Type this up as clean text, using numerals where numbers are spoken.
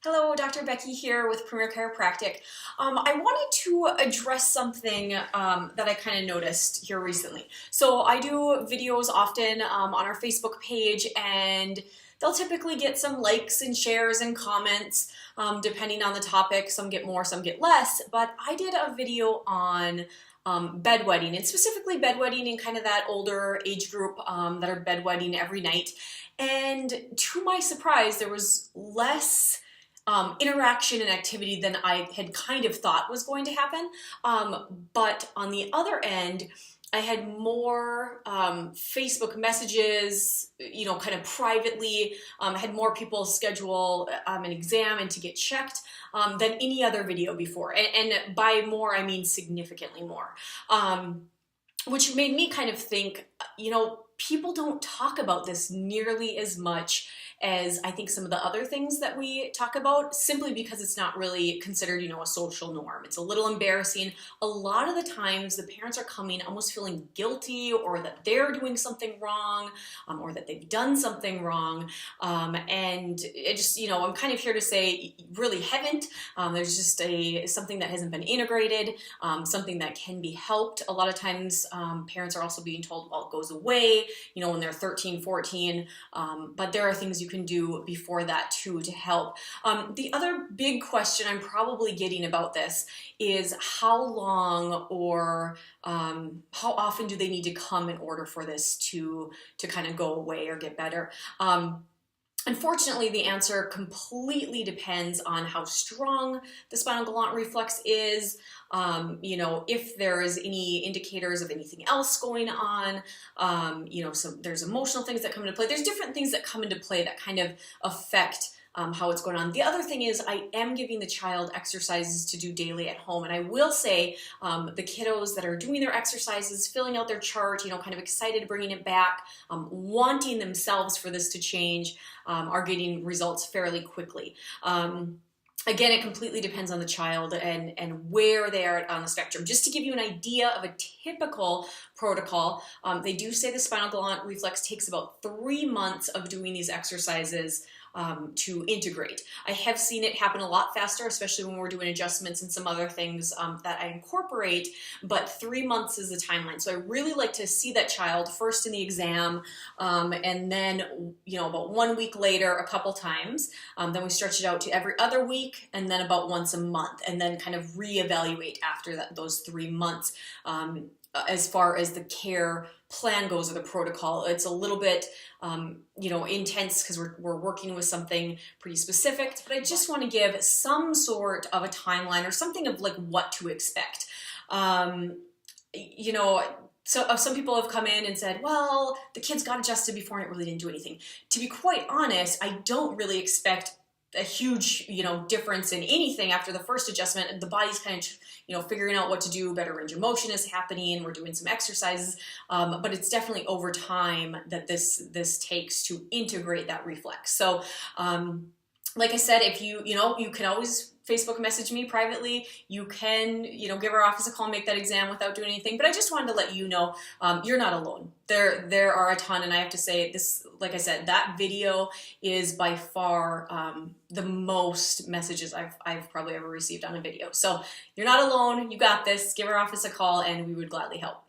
Hello, Dr. Becky here with Premier Chiropractic. I wanted to address something that I kind of noticed here recently. So I do videos often on our Facebook page, and they'll typically get some likes and shares and comments depending on the topic. Some get more, some get less, but I did a video on bedwetting, and specifically bedwetting in kind of that older age group that are bedwetting every night. And to my surprise, there was less interaction and activity than I had kind of thought was going to happen. But on the other end, I had more Facebook messages, kind of privately, had more people schedule an exam and to get checked than any other video before. And by more, I mean significantly more. Which made me kind of think, people don't talk about this nearly as much as I think some of the other things that we talk about, simply because it's not really considered, a social norm. It's a little embarrassing. A lot of the times the parents are coming almost feeling guilty, or that they're doing something wrong, or that they've done something wrong. And it just, I'm kind of here to say, really haven't. There's just something that hasn't been integrated, something that can be helped. A lot of times parents are also being told, well, it goes away, when they're 13, 14, but there are things you can do before that too to help. The other big question I'm probably getting about this is how long or how often do they need to come in order for this to kind of go away or get better? Unfortunately, the answer completely depends on how strong the spinal galant reflex is, if there is any indicators of anything else going on, so there's emotional things that come into play. There's different things that come into play that kind of affect how it's going on. The other thing is I am giving the child exercises to do daily at home. And I will say the kiddos that are doing their exercises, filling out their chart, kind of excited bringing it back, wanting themselves for this to change, are getting results fairly quickly. Again, it completely depends on the child and where they are on the spectrum. Just to give you an idea of a typical protocol, they do say the spinal galant reflex takes about 3 months of doing these exercises to integrate. I have seen it happen a lot faster, especially when we're doing adjustments and some other things that I incorporate, but 3 months is the timeline. So I really like to see that child first in the exam, and then, about 1 week later, a couple times. Then we stretch it out to every other week, and then about once a month, and then kind of reevaluate after those 3 months. As far as the care plan goes, or the protocol, it's a little bit, intense because we're working with something pretty specific, but I just want to give some sort of a timeline or something of like what to expect. So some people have come in and said, well, the kids got adjusted before and it really didn't do anything. To be quite honest, I don't really expect a huge, difference in anything after the first adjustment. The body's kind of, figuring out what to do. Better range of motion is happening. We're doing some exercises, but it's definitely over time that this takes to integrate that reflex. So, like I said, if you can always Facebook message me privately. You can, give our office a call, make that exam without doing anything. But I just wanted to let you know, you're not alone. There are a ton, and I have to say this, like I said, that video is by far the most messages I've probably ever received on a video. So you're not alone. You got this. Give our office a call, and we would gladly help.